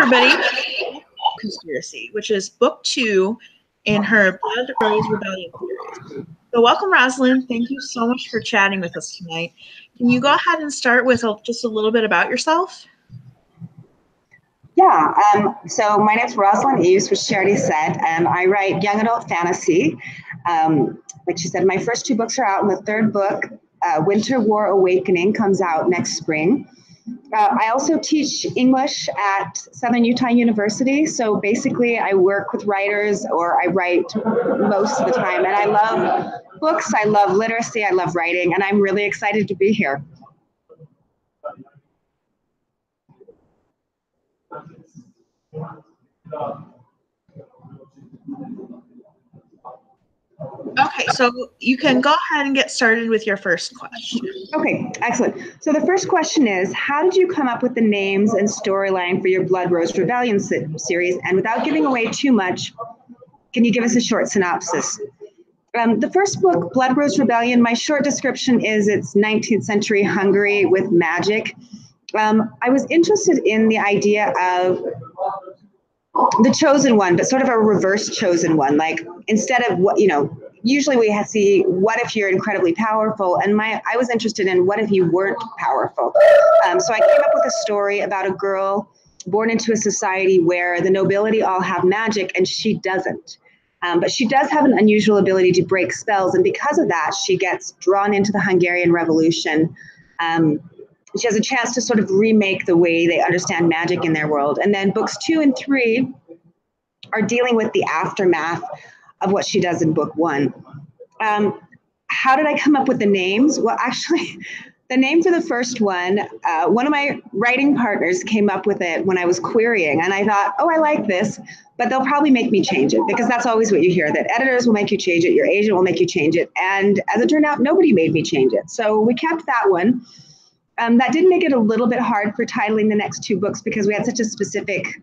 everybody. Conspiracy, which is book 2 in her Blood Rose Rebellion series. So welcome, Rosalyn. Thank you so much for chatting with us tonight. Can you go ahead and start with just a little bit about yourself? Yeah, so my name's Rosalyn Eves, which she already said. I write young adult fantasy. Like she said, my first 2 books are out, and the 3rd book, Winter War Awakening, comes out next spring. I also teach English at Southern Utah University. So basically I work with writers, or I write most of the time. And I love books, I love literacy, I love writing, and I'm really excited to be here. Okay, so you can go ahead and get started with your first question. Okay, excellent. So the first question is, how did you come up with the names and storyline for your Blood Rose Rebellion series? And without giving away too much, can you give us a short synopsis? The first book, Blood Rose Rebellion, my short description is it's 19th century Hungary with magic. I was interested in the idea of the chosen one, but sort of a reverse chosen one. Like, instead of what, usually we see, what if you're incredibly powerful? And I was interested in, what if you weren't powerful? So I came up with a story about a girl born into a society where the nobility all have magic and she doesn't. But she does have an unusual ability to break spells. And because of that, she gets drawn into the Hungarian Revolution. She has a chance to sort of remake the way they understand magic in their world. And then books 2 and 3 are dealing with the aftermath of what she does in book 1. How did I come up with the names? Well, actually, the name for the first one of my writing partners came up with it when I was querying. And I thought, oh, I like this, but they'll probably make me change it, because that's always what you hear, that editors will make you change it, your agent will make you change it. And as it turned out, nobody made me change it. So we kept that one. That did make it a little bit hard for titling the next 2 books, because we had such a specific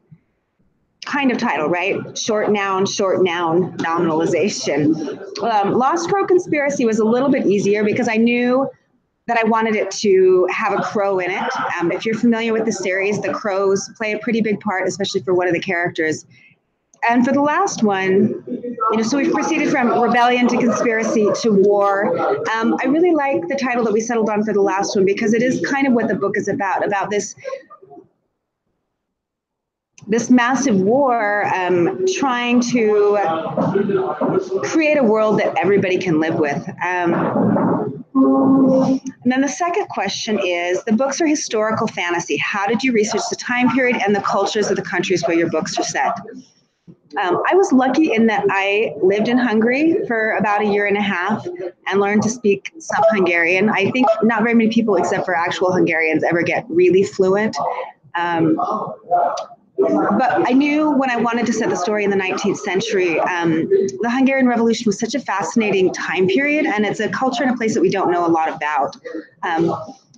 kind of title, right? Short noun, nominalization. Lost Crow Conspiracy was a little bit easier because I knew that I wanted it to have a crow in it. If you're familiar with the series, the crows play a pretty big part, especially for one of the characters. And for the last one, so we've proceeded from rebellion to conspiracy to war. I really like the title that we settled on for the last one, because it is kind of what the book is about this massive war, trying to create a world that everybody can live with. And then the second question is, the books are historical fantasy. How did you research the time period and the cultures of the countries where your books are set? I was lucky in that I lived in Hungary for about 1.5 years and learned to speak some Hungarian. I think not very many people, except for actual Hungarians, ever get really fluent. But I knew when I wanted to set the story in the 19th century, the Hungarian Revolution was such a fascinating time period, and it's a culture and a place that we don't know a lot about.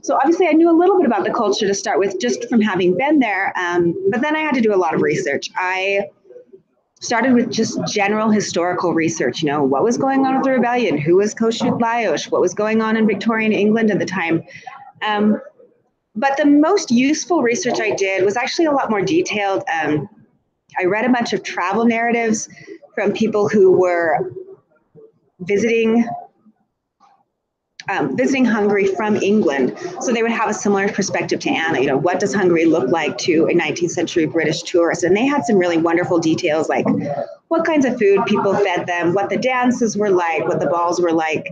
So obviously I knew a little bit about the culture to start with, just from having been there, but then I had to do a lot of research. I started with just general historical research, what was going on with the rebellion, who was Kossuth Lajos, what was going on in Victorian England at the time. But the most useful research I did was actually a lot more detailed. I read a bunch of travel narratives from people who were visiting Hungary from England. So they would have a similar perspective to Anna. What does Hungary look like to a 19th century British tourist? And they had some really wonderful details, like what kinds of food people fed them, what the dances were like, what the balls were like.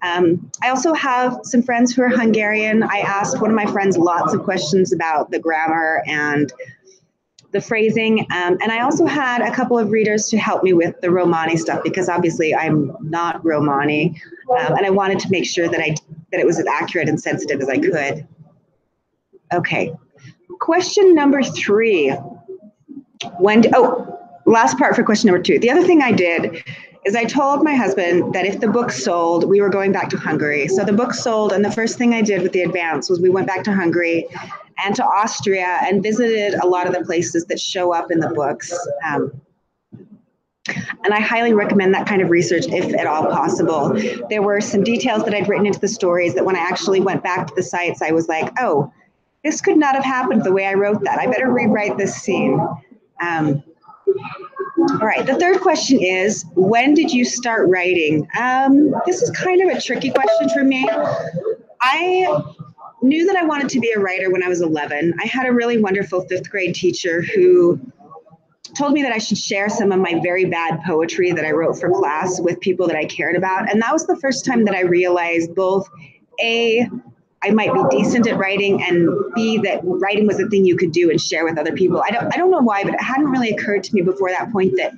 I also have some friends who are Hungarian. I asked one of my friends lots of questions about the grammar and the phrasing. And I also had a couple of readers to help me with the Romani stuff, because obviously I'm not Romani. And I wanted to make sure that it was as accurate and sensitive as I could. Okay, question number 3. Last part for question number 2. The other thing I did is I told my husband that if the book sold, we were going back to Hungary. So the book sold, and the first thing I did with the advance was we went back to Hungary and to Austria and visited a lot of the places that show up in the books. And I highly recommend that kind of research if at all possible. There were some details that I'd written into the stories that when I actually went back to the sites, I was like, oh, this could not have happened the way I wrote that. I better rewrite this scene. All right, the third question is, when did you start writing? This is kind of a tricky question for me. I knew that I wanted to be a writer when I was 11. I had a really wonderful fifth grade teacher who told me that I should share some of my very bad poetry that I wrote for class with people that I cared about. And that was the first time that I realized both, A, I might be decent at writing, and B, that writing was a thing you could do and share with other people. I don't know why, but it hadn't really occurred to me before that point that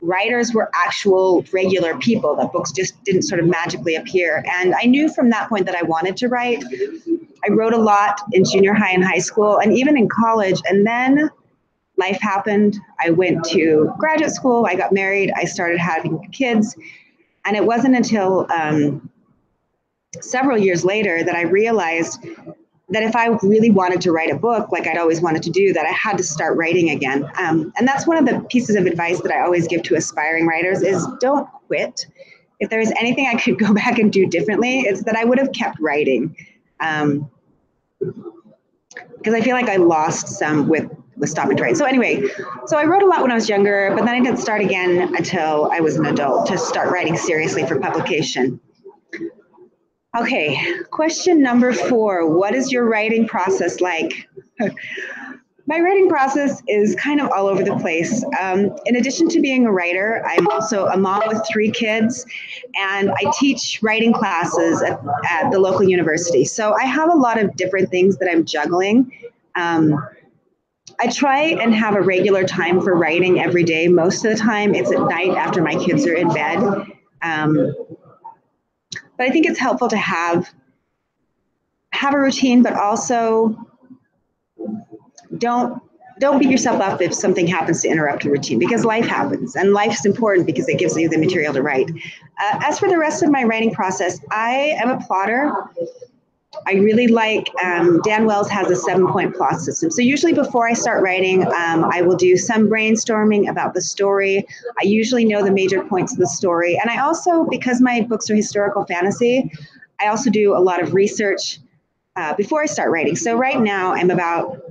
writers were actual regular people, that books just didn't sort of magically appear. And I knew from that point that I wanted to write. I wrote a lot in junior high and high school and even in college. And then life happened. I went to graduate school, I got married, I started having kids. And it wasn't until several years later that I realized that if I really wanted to write a book, like I'd always wanted to do, that I had to start writing again. And that's one of the pieces of advice that I always give to aspiring writers is don't quit. If there's anything I could go back and do differently, it's that I would have kept writing. Because I feel like I lost some with stopping to write. So anyway, so I wrote a lot when I was younger, but then I didn't start again until I was an adult to start writing seriously for publication. Okay, question number 4. What is your writing process like? My writing process is kind of all over the place. In addition to being a writer, I'm also a mom with 3 kids, and I teach writing classes at the local university. So I have a lot of different things that I'm juggling. I try and have a regular time for writing every day. Most of the time, it's at night after my kids are in bed. But I think it's helpful to have a routine, but also don't beat yourself up if something happens to interrupt your routine, because life happens, and life's important because it gives you the material to write. As for the rest of my writing process, I am a plotter. I really like, Dan Wells has a 7-point plot system. So usually before I start writing, I will do some brainstorming about the story. I usually know the major points of the story. And I also, because my books are historical fantasy, I also do a lot of research before I start writing. So right now I'm about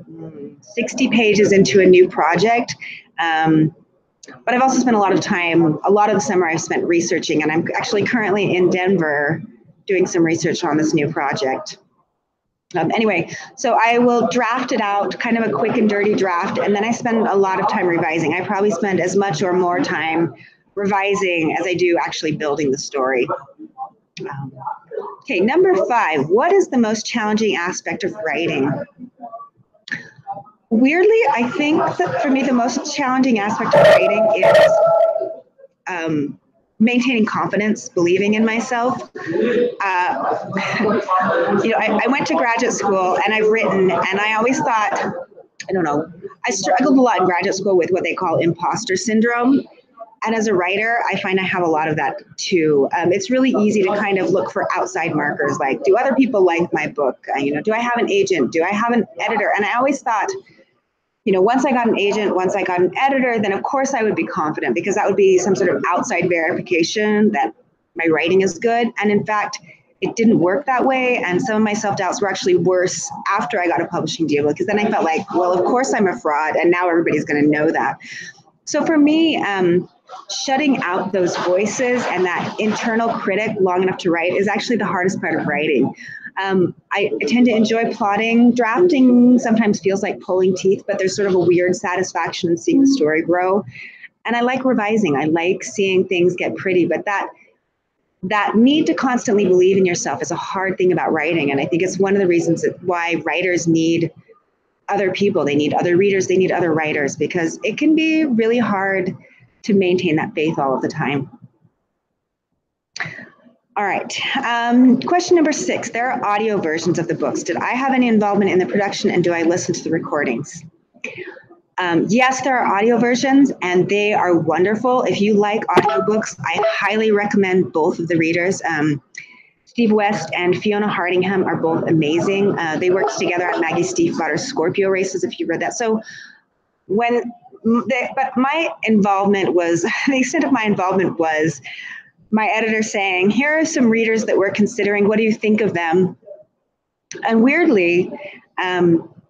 60 pages into a new project. But I've also spent a lot of the summer I've spent researching, and I'm actually currently in Denver doing some research on this new project. Anyway, so I will draft it out, kind of a quick and dirty draft, and then I spend a lot of time revising. I probably spend as much or more time revising as I do actually building the story. Okay, number 5, what is the most challenging aspect of writing? Weirdly, I think that for me, the most challenging aspect of writing is maintaining confidence, believing in myself. I went to graduate school and I've written, and I always thought, I don't know, I struggled a lot in graduate school with what they call imposter syndrome. And as a writer, I find I have a lot of that too. It's really easy to kind of look for outside markers, like, do other people like my book? Do I have an agent? Do I have an editor? And I always thought, once I got an agent, once I got an editor, then of course I would be confident, because that would be some sort of outside verification that my writing is good. And in fact, it didn't work that way. And some of my self-doubts were actually worse after I got a publishing deal, because then I felt like, well, of course I'm a fraud, and now everybody's going to know that. So for me, shutting out those voices and that internal critic long enough to write is actually the hardest part of writing. I tend to enjoy plotting. Drafting sometimes feels like pulling teeth, but there's sort of a weird satisfaction in seeing the story grow. And I like revising. I like seeing things get pretty, but that need to constantly believe in yourself is a hard thing about writing. And I think it's one of the reasons why writers need other people. They need other readers. They need other writers, because it can be really hard to maintain that faith all of the time. All right, question number 6. There are audio versions of the books. Did I have any involvement in the production, and do I listen to the recordings? Yes, there are audio versions, and they are wonderful. If you like audiobooks, I highly recommend both of the readers. Steve West and Fiona Hardingham are both amazing. They worked together on Maggie Stiefvater's Scorpio races, if you read that. So but my involvement was, the extent of my involvement was my editor saying, here are some readers that we're considering, what do you think of them? And weirdly,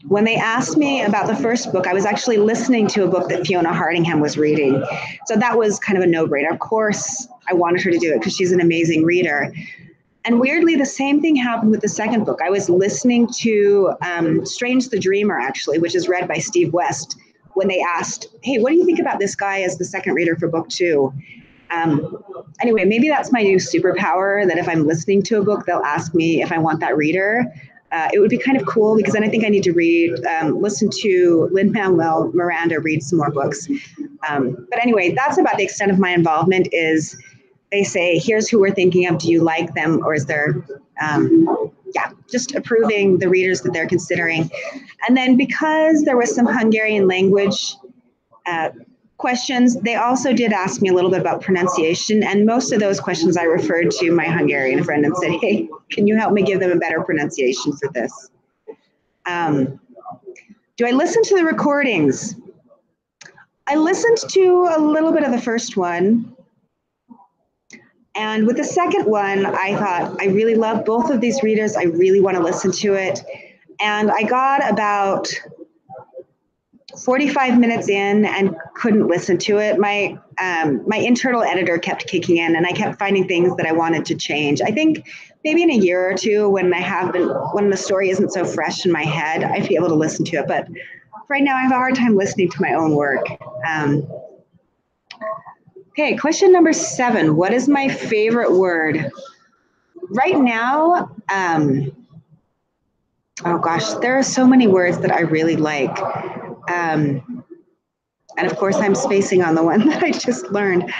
When they asked me about the first book, I was actually listening to a book that Fiona Hardingham was reading. So that was kind of a no-brainer. Of course, I wanted her to do it because she's an amazing reader. And weirdly, the same thing happened with the second book. I was listening to Strange the Dreamer, actually, which is read by Steve West, when they asked, hey, what do you think about this guy as the second reader for book 2? Anyway, maybe that's my new superpower, that if I'm listening to a book, they'll ask me if I want that reader. It would be kind of cool because then I think I need to listen to Lin-Manuel Miranda read some more books. But anyway, that's about the extent of my involvement. Is they say, here's who we're thinking of, do you like them? Or is there, just approving the readers that they're considering. And then because there was some Hungarian language questions, they also did ask me a little bit about pronunciation. And most of those questions I referred to my Hungarian friend and said, hey, can you help me give them a better pronunciation for this? Do I listen to the recordings? I listened to a little bit of the first one. And with the second one, I thought, I really love both of these readers. I really want to listen to it. And I got about 45 minutes in and couldn't listen to it. My internal editor kept kicking in, and I kept finding things that I wanted to change. I think maybe in a year or two, when the story isn't so fresh in my head, I'd be able to listen to it. But right now, I have a hard time listening to my own work. Okay, question number 7. What is my favorite word? Right now, oh gosh, there are so many words that I really like. And of course, I'm spacing on the one that I just learned.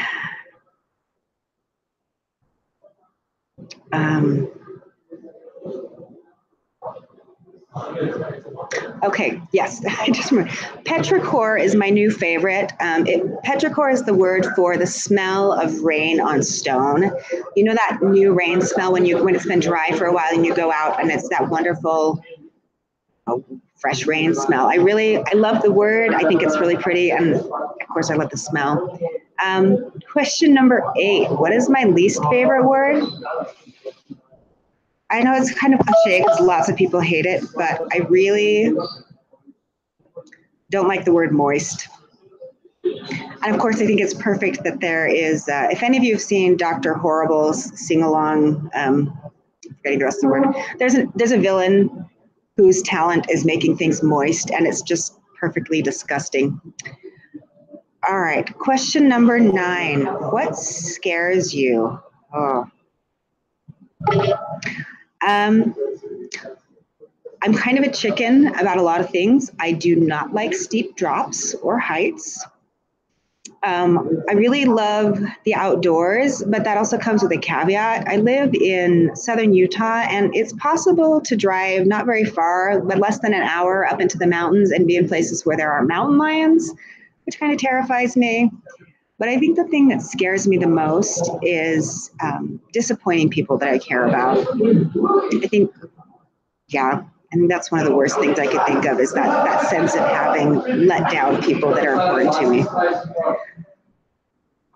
Okay, yes, I just remember. Petrichor is my new favorite. Petrichor is the word for the smell of rain on stone. You know that new rain smell when it's been dry for a while and you go out and it's that wonderful fresh rain smell. I love the word. I think it's really pretty, and of course I love the smell. Question number 8. What is my least favorite word? I know it's kind of cliche because lots of people hate it, but I really don't like the word moist. And of course, I think it's perfect that there is, if any of you have seen Dr. Horrible's sing-along, forgetting the rest of the word, there's a villain whose talent is making things moist, and it's just perfectly disgusting. All right, question number 9. What scares you? Oh. I'm kind of a chicken about a lot of things. I do not like steep drops or heights. I really love the outdoors, but that also comes with a caveat. I live in southern Utah, and it's possible to drive not very far, but less than an hour up into the mountains and be in places where there are mountain lions, which kind of terrifies me. But I think the thing that scares me the most is disappointing people that I care about. I think that's one of the worst things I could think of, is that sense of having let down people that are important to me.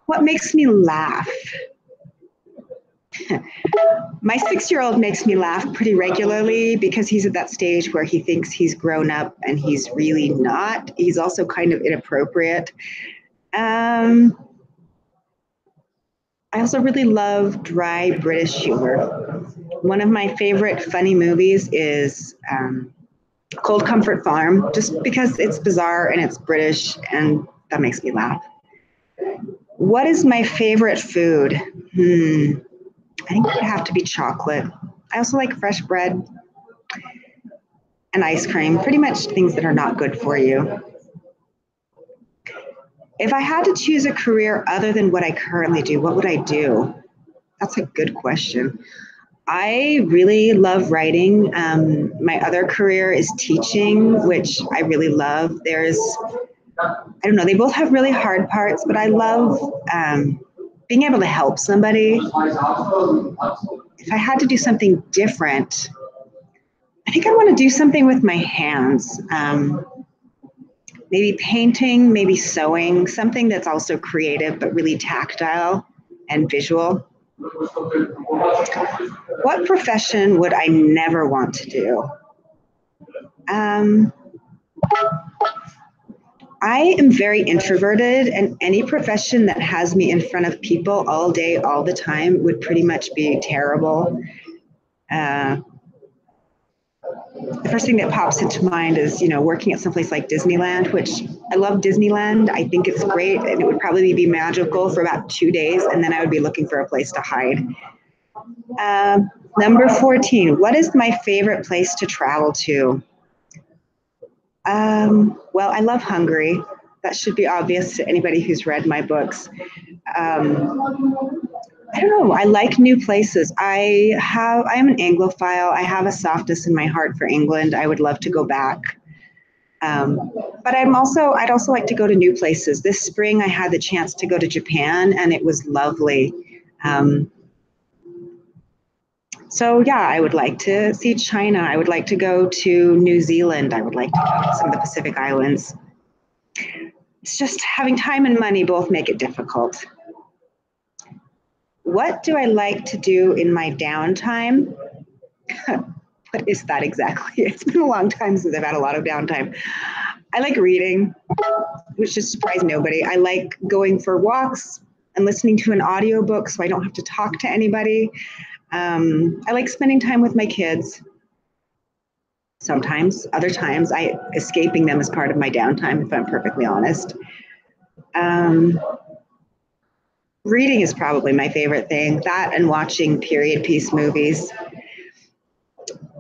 What makes me laugh? My 6-year-old makes me laugh pretty regularly because he's at that stage where he thinks he's grown up and he's really not. He's also kind of inappropriate. I also really love dry British humor. One of my favorite funny movies is Cold Comfort Farm, just because it's bizarre and it's British, and that makes me laugh. What is my favorite food? I think it would have to be chocolate. I also like fresh bread and ice cream, pretty much things that are not good for you. If I had to choose a career other than what I currently do, what would I do? That's a good question. I really love writing. My other career is teaching, which I really love. I don't know, they both have really hard parts, but I love being able to help somebody. If I had to do something different, I think I want to do something with my hands. Maybe painting, maybe sewing, something that's also creative but really tactile and visual. What profession would I never want to do? I am very introverted, and any profession that has me in front of people all day, all the time would pretty much be terrible. The first thing that pops into mind is, working at someplace like Disneyland, which I love Disneyland. I think it's great, and it would probably be magical for about 2 days, and then I would be looking for a place to hide. Number 14, what is my favorite place to travel to? Well, I love Hungary. That should be obvious to anybody who's read my books. I don't know. I like new places. I am an Anglophile. I have a softness in my heart for England. I would love to go back. But I'd also like to go to new places. This spring, I had the chance to go to Japan, and it was lovely. So yeah, I would like to see China. I would like to go to New Zealand. I would like to go to some of the Pacific Islands. It's just having time and money both make it difficult. What do I like to do in my downtime? What is that exactly? It's been a long time since I've had a lot of downtime. I like reading, which should surprise nobody. I like going for walks and listening to an audiobook so I don't have to talk to anybody. I like spending time with my kids. Sometimes, other times, escaping them is part of my downtime, if I'm perfectly honest. Reading is probably my favorite thing, that and watching period piece movies.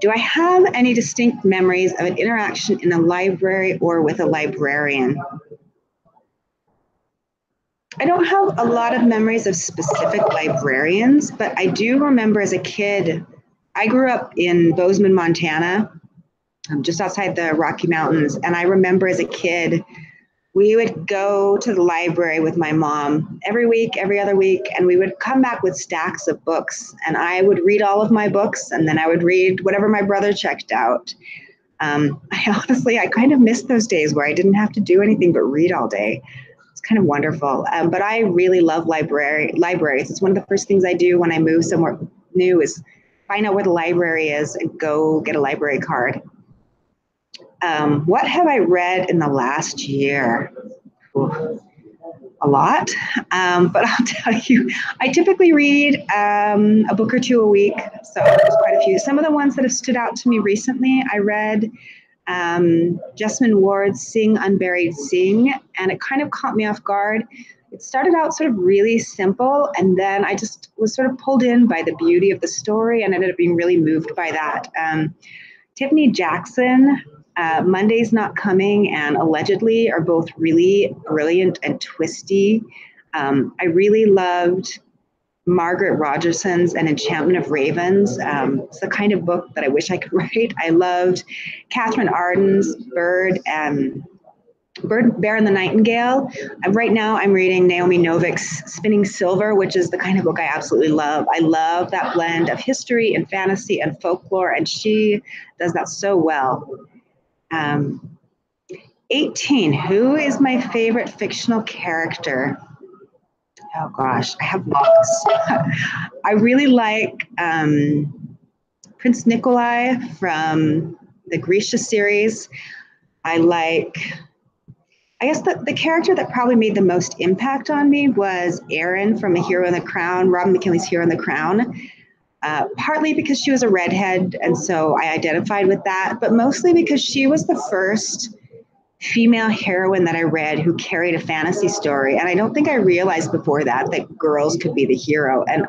Do I have any distinct memories of an interaction in a library or with a librarian? I don't have a lot of memories of specific librarians, but I do remember as a kid, I grew up in Bozeman, Montana, just outside the Rocky Mountains, and I remember as a kid, we would go to the library with my mom every week, every other week, and we would come back with stacks of books. And I would read all of my books, and then I would read whatever my brother checked out. I kind of miss those days where I didn't have to do anything but read all day. It's kind of wonderful. But I really love libraries. It's one of the first things I do when I move somewhere new is find out where the library is and go get a library card. What have I read in the last year? Ooh, a lot, but I'll tell you, I typically read a book or two a week, so there's quite a few. Some of the ones that have stood out to me recently, I read Jessamine Ward's Sing Unburied Sing, and it kind of caught me off guard. It started out sort of really simple, and then I just was sort of pulled in by the beauty of the story and ended up being really moved by that. Tiffany Jackson, Monday's Not Coming and Allegedly are both really brilliant and twisty. I really loved Margaret Rogerson's An Enchantment of Ravens. It's the kind of book that I wish I could write. I loved Catherine Arden's Bear and the Nightingale. Right now I'm reading Naomi Novik's Spinning Silver, which is the kind of book I absolutely love. I love that blend of history and fantasy and folklore, and she does that so well. 18, who is my favorite fictional character? Oh gosh, I have lots. I really like Prince Nikolai from the Grisha series. I guess the character that probably made the most impact on me was Erin from A Hero in the Crown, Robin McKinley's Hero in the Crown. Partly because she was a redhead, and so I identified with that, but mostly because she was the first female heroine that I read who carried a fantasy story. And I don't think I realized before that girls could be the hero. And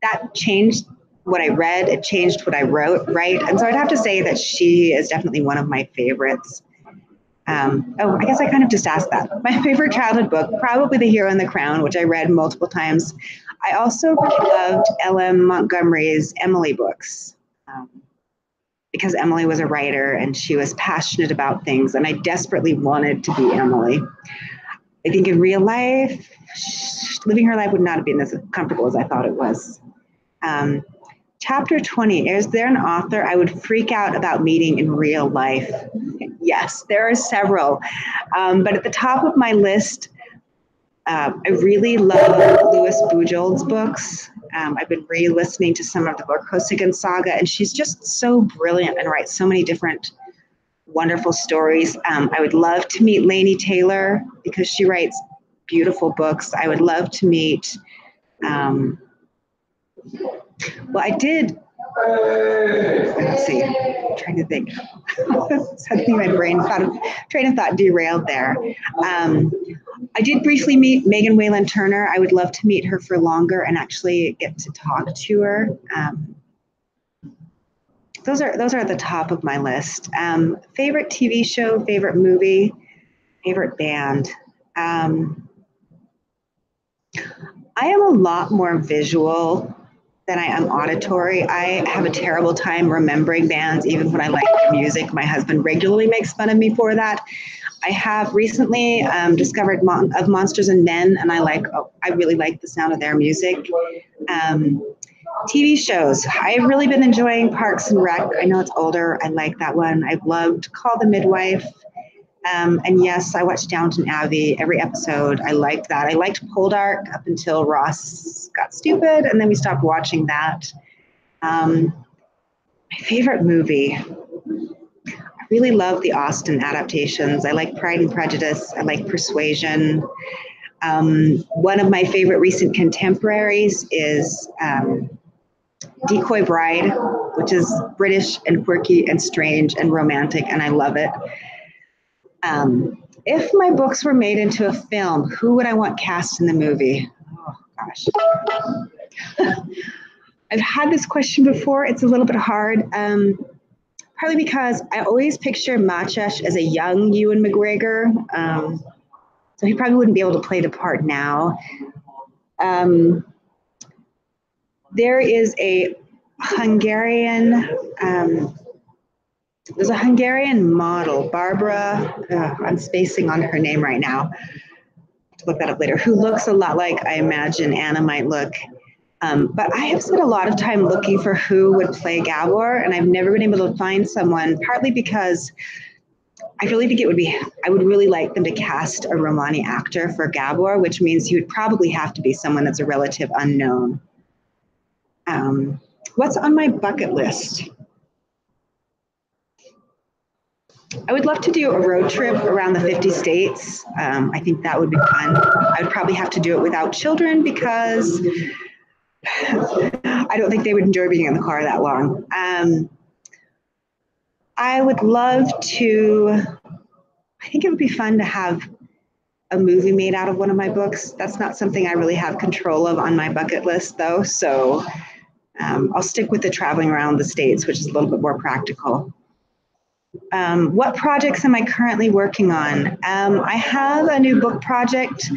that changed what I read. It changed what I wrote, right? And so I'd have to say that she is definitely one of my favorites. I guess I kind of just asked that. My favorite childhood book, probably The Hero in the Crown, which I read multiple times. I also really loved L.M. Montgomery's Emily books because Emily was a writer and she was passionate about things, and I desperately wanted to be Emily. I think in real life, living her life would not have been as comfortable as I thought it was. Chapter 20, is there an author I would freak out about meeting in real life? Yes, there are several. But at the top of my list, I really love Louise Bujold's books. I've been re-listening to some of the Vorkosigan saga, and she's just so brilliant and writes so many different wonderful stories. I would love to meet Laini Taylor because she writes beautiful books. I would love to meet, well, I did, let's see, I'm trying to think. Suddenly my train of thought derailed there. I did briefly meet Megan Whalen Turner. I would love to meet her for longer and actually get to talk to her. Those are at the top of my list. Favorite TV show, favorite movie, favorite band. I am a lot more visual than I am auditory. I have a terrible time remembering bands, even when I like their music. My husband regularly makes fun of me for that. I have recently discovered of Monsters and Men, and I really like the sound of their music. TV shows. I've really been enjoying Parks and Rec. I know it's older. I like that one. I've loved Call the Midwife. And yes, I watched Downton Abbey every episode. I liked that. I liked Poldark up until Ross got stupid, and then we stopped watching that. My favorite movie. I really love the Austen adaptations. I like Pride and Prejudice. I like Persuasion. One of my favorite recent contemporaries is Decoy Bride, which is British and quirky and strange and romantic, and I love it. If my books were made into a film, who would I want cast in the movie? Oh, gosh. I've had this question before. It's a little bit hard, partly because I always picture Machesh as a young Ewan McGregor, so he probably wouldn't be able to play the part now. There is a Hungarian, there's a Hungarian model, Barbara, I'm spacing on her name right now, to look that up later, who looks a lot like I imagine Anna might look. But I have spent a lot of time looking for who would play Gabor, and I've never been able to find someone, partly because I really think I would really like them to cast a Romani actor for Gabor, which means he would probably have to be someone that's a relative unknown. What's on my bucket list? I would love to do a road trip around the 50 states. I think that would be fun. I would probably have to do it without children because I don't think they would enjoy being in the car that long. I would love to, I think it would be fun to have a movie made out of one of my books. That's not something I really have control of on my bucket list though. So I'll stick with the traveling around the states, which is a little bit more practical. What projects am I currently working on? I have a new book project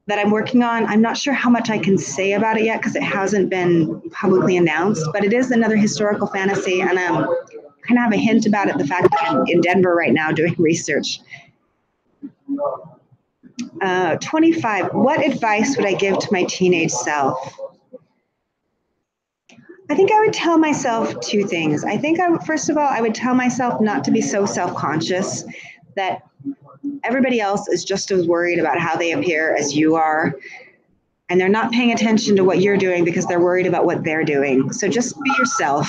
that I'm working on. I'm not sure how much I can say about it yet because it hasn't been publicly announced, but it is another historical fantasy, and I kind of have a hint about it, the fact that I'm in Denver right now doing research. 25, what advice would I give to my teenage self? I think I would tell myself two things. I think, first of all, I would tell myself not to be so self-conscious, that everybody else is just as worried about how they appear as you are, and they're not paying attention to what you're doing because they're worried about what they're doing. So just be yourself.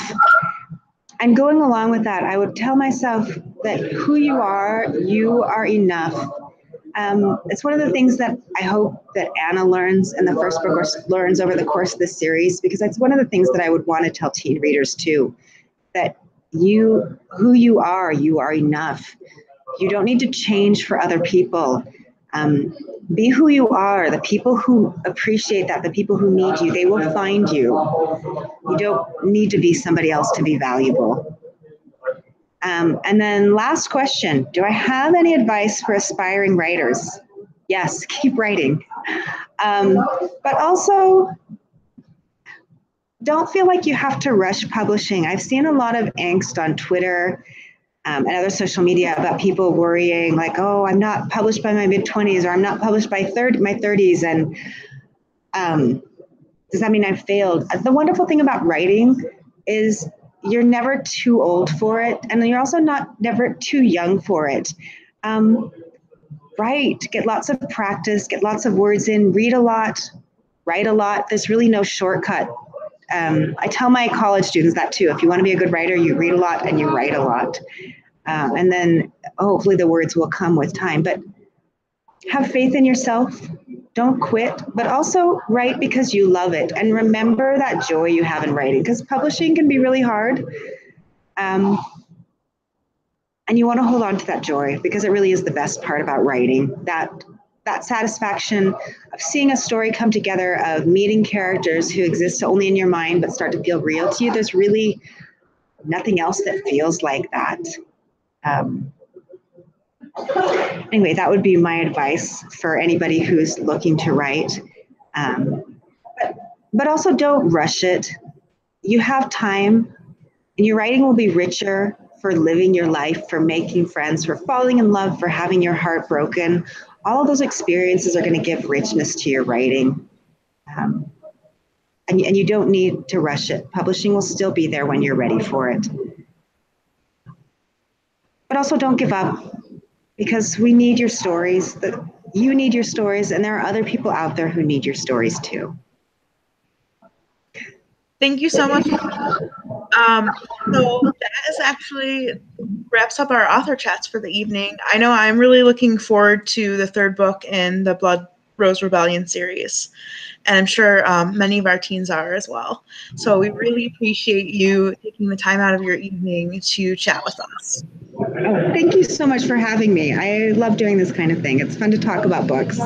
And going along with that, I would tell myself that who you are enough. It's one of the things that I hope that Anna learns in the first book, or learns over the course of this series, because that's one of the things that I would want to tell teen readers too, that who you are enough. You don't need to change for other people. Be who you are. The people who appreciate that, the people who need you, they will find you. You don't need to be somebody else to be valuable. And then last question, do I have any advice for aspiring writers? Yes, keep writing. But also, don't feel like you have to rush publishing. I've seen a lot of angst on Twitter and other social media about people worrying like, oh, I'm not published by my mid-20s, or I'm not published by my 30s, and does that mean I've failed? The wonderful thing about writing is you're never too old for it, and you're also never too young for it. Write, get lots of practice, get lots of words in, read a lot, write a lot. There's really no shortcut. I tell my college students that too. If you want to be a good writer, you read a lot and you write a lot. And then hopefully the words will come with time. But have faith in yourself. Don't quit, but also write because you love it. And remember that joy you have in writing, because publishing can be really hard. And you want to hold on to that joy because it really is the best part about writing. That satisfaction of seeing a story come together, of meeting characters who exist only in your mind but start to feel real to you. There's really nothing else that feels like that. Anyway, that would be my advice for anybody who's looking to write. But also don't rush it. You have time, and your writing will be richer for living your life, for making friends, for falling in love, for having your heart broken. All of those experiences are going to give richness to your writing. And you don't need to rush it. Publishing will still be there when you're ready for it. But also don't give up, because we need your stories. You need your stories, and there are other people out there who need your stories too. Thank you so much. So that is actually wraps up our author chats for the evening. I know I'm really looking forward to the third book in the Blood Rose Rebellion series, and I'm sure many of our teens are as well. So we really appreciate you taking the time out of your evening to chat with us. Oh, thank you so much for having me. I love doing this kind of thing. It's fun to talk about books.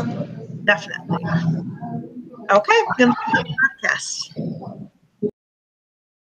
Definitely. Okay, then podcast.